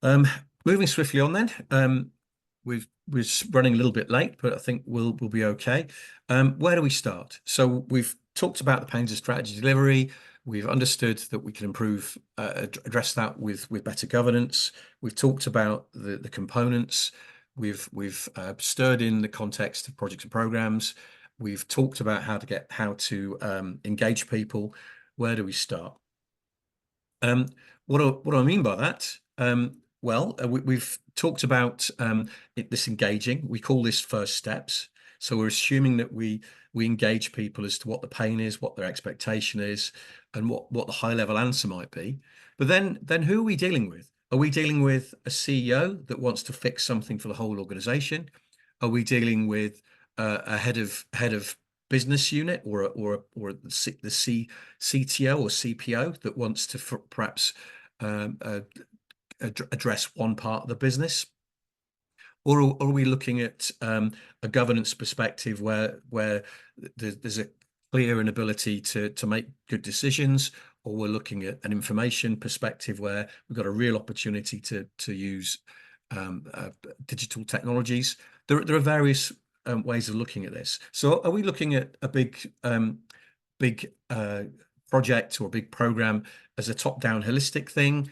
Um, Moving swiftly on then. We're running a little bit late, but I think we'll be okay. Where do we start? So we've talked about the pains of strategy delivery. We've understood that we can improve, address that with better governance. We've talked about the components. We've stirred in the context of projects and programs. We've talked about how to engage people. Where do we start? Um, what do I mean by that? We've talked about this engaging. We call this first steps. So we're assuming that we engage people as to what the pain is, what their expectation is, and what the high level answer might be. But then who are we dealing with? Are we dealing with a CEO that wants to fix something for the whole organization? Are we dealing with a head of business unit the CTO or CPO that wants to perhaps um, uh, address one part of the business? Or are we looking at a governance perspective where there's a clear inability to make good decisions, or we're looking at an information perspective where we've got a real opportunity to use digital technologies? There are various ways of looking at this. So are we looking at a big project or a big program as a top-down holistic thing,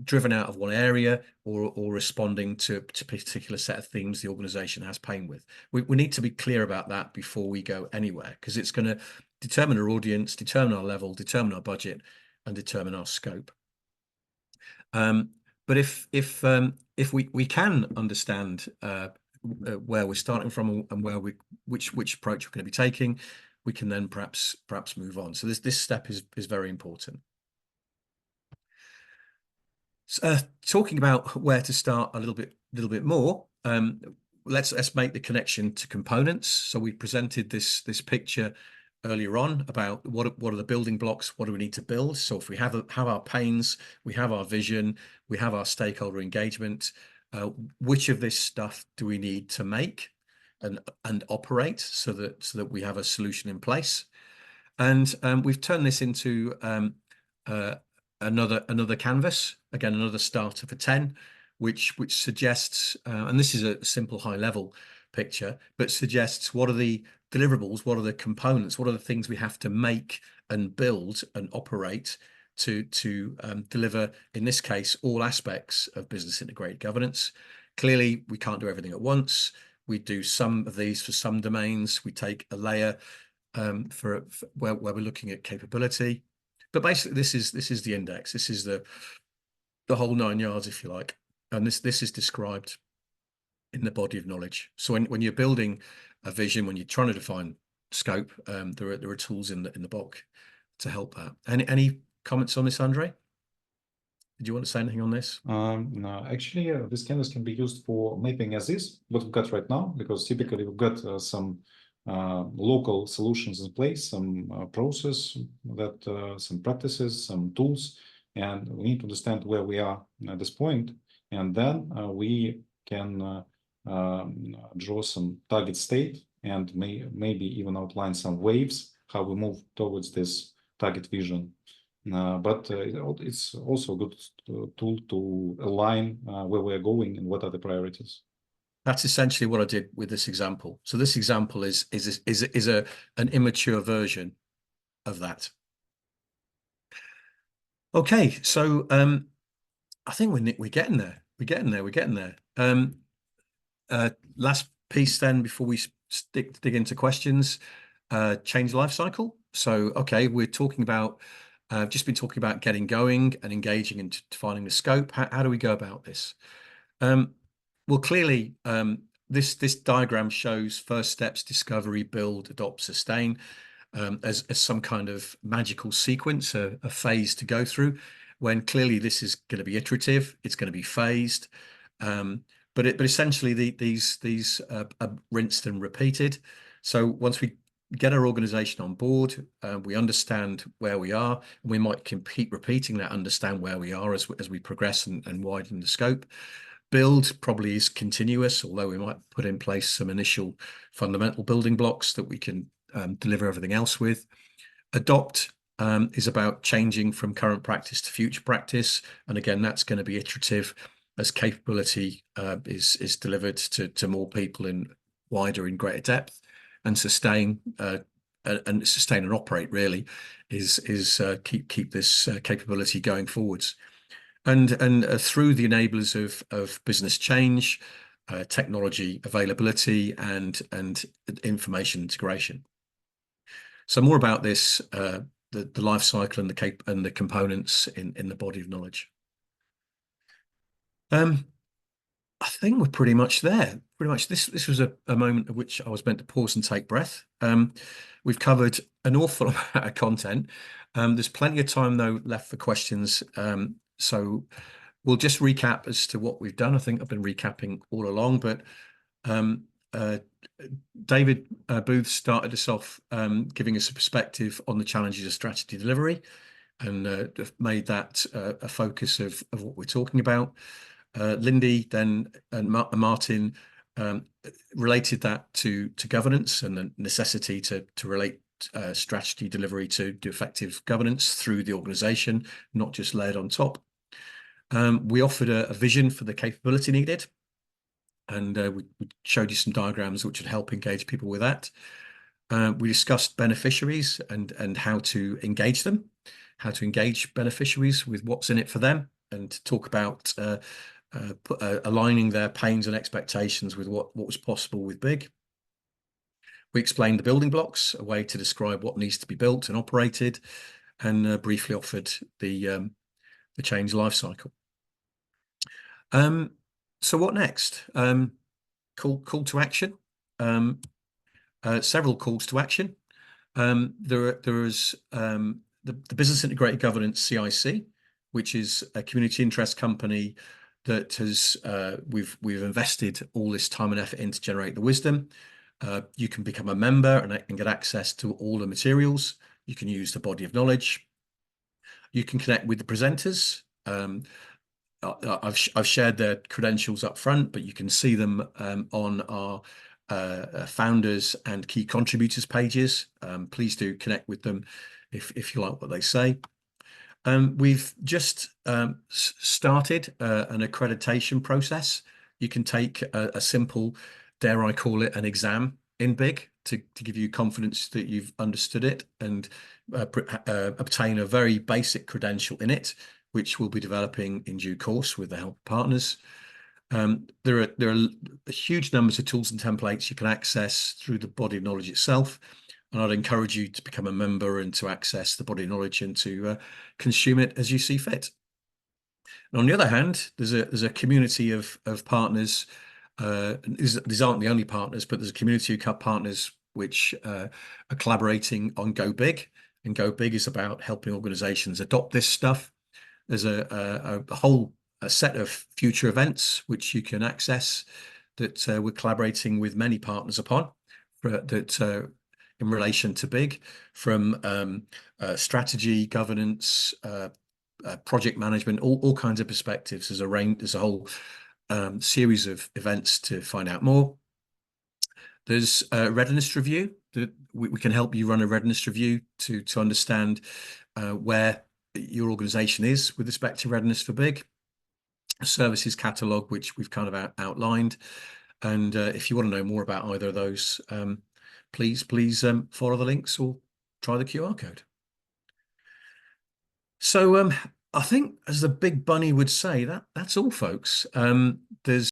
driven out of one area, or responding to a particular set of themes the organization has pain with? We need to be clear about that before we go anywhere, because it's going to determine our audience, determine our level, determine our budget, and determine our scope. But if we can understand where we're starting from and which approach we're going to be taking, we can then perhaps move on. So this step is very important. Talking about where to start a little bit more, let's make the connection to components. So we presented this picture earlier on about what are the building blocks, what do we need to build. So if we have our pains, we have our vision, we have our stakeholder engagement, which of this stuff do we need to make and operate so that we have a solution in place? And we've turned this into another canvas, again, another starter for 10, which suggests, and this is a simple high level picture, but suggests what are the deliverables, what are the components, what are the things we have to make and build and operate to deliver, in this case, all aspects of business integrated governance. Clearly, we can't do everything at once. We do some of these for some domains. We take a layer for where we're looking at capability. But basically, this is the index. This is the whole 9 yards, if you like. And this is described in the body of knowledge. So when you're building a vision, when you're trying to define scope, there are tools in the book to help that. Any comments on this, Andre? Did you want to say anything on this? No, actually, this canvas can be used for mapping as is, what we've got right now, because typically we've got some local solutions in place, some process, some practices, some tools, and we need to understand where we are at this point, and then we can draw some target state and maybe even outline some waves, how we move towards this target vision. But it's also a good tool to align where we're going and what are the priorities. That's essentially what I did with this example. So this example is an immature version of that. Okay, so I think we're getting there. We're getting there. Last piece then before we dig into questions, change life cycle. So okay, we're talking about just been talking about getting going and engaging and defining the scope. How do we go about this? Well, clearly, this diagram shows first steps: discovery, build, adopt, sustain, as some kind of magical sequence, a phase to go through. When clearly this is going to be iterative, it's going to be phased, but essentially these are rinsed and repeated. So once we get our organization on board, we understand where we are, and we might keep repeating that, understand where we are as we progress and widen the scope. Build probably is continuous, although we might put in place some initial fundamental building blocks that we can deliver everything else with. Adopt is about changing from current practice to future practice. And again, that's going to be iterative. as capability is delivered to more people in wider in greater depth, and sustain and operate really is keep this capability going forwards. And through the enablers of business change, technology availability, and information integration. So more about this, the life cycle and the components in the body of knowledge. I think we're pretty much there. Pretty much this was a moment at which I was meant to pause and take breath. We've covered an awful amount of content. There's plenty of time though left for questions. So we'll just recap as to what we've done. I think I've been recapping all along, but David Booth started us off giving us a perspective on the challenges of strategy delivery, and made that a focus of what we're talking about. Lindy then and Martin related that to governance and the necessity to relate strategy delivery to effective governance through the organization, not just layered on top. We offered a vision for the capability needed, and we showed you some diagrams which would help engage people with that. We discussed beneficiaries and how to engage them, how to engage beneficiaries with what's in it for them, and talk about aligning their pains and expectations with what was possible with big. We explained the building blocks, a way to describe what needs to be built and operated, and briefly offered the change life cycle. So what next? Call to action. Several calls to action. There is the Business Integrated Governance CIC, which is a community interest company that has we've invested all this time and effort in to generate the wisdom. You can become a member and get access to all the materials. You can use the body of knowledge. You can connect with the presenters. I've shared their credentials up front, but you can see them on our founders and key contributors pages. Please do connect with them if you like what they say. We've just started an accreditation process. You can take a simple, dare I call it, an exam in BIG to give you confidence that you've understood it, and obtain a very basic credential in it, which we'll be developing in due course with the help of partners. There are huge numbers of tools and templates you can access through the body of knowledge itself, and I'd encourage you to become a member and to access the body of knowledge and to consume it as you see fit. And on the other hand, there's a community of partners. These aren't the only partners, but there's a community of partners which are collaborating on Go Big, and Go Big is about helping organizations adopt this stuff. There's a whole set of future events which you can access that we're collaborating with many partners upon, that in relation to BIG, from strategy, governance, project management, all kinds of perspectives. There's a whole series of events to find out more. There's a readiness review that we can help you run a readiness review to understand where your organization is with respect to readiness for BIG. A services catalog, which we've kind of outlined. And if you want to know more about either of those, please follow the links or try the QR code. So I think, as the big bunny would say, that's all, folks. There's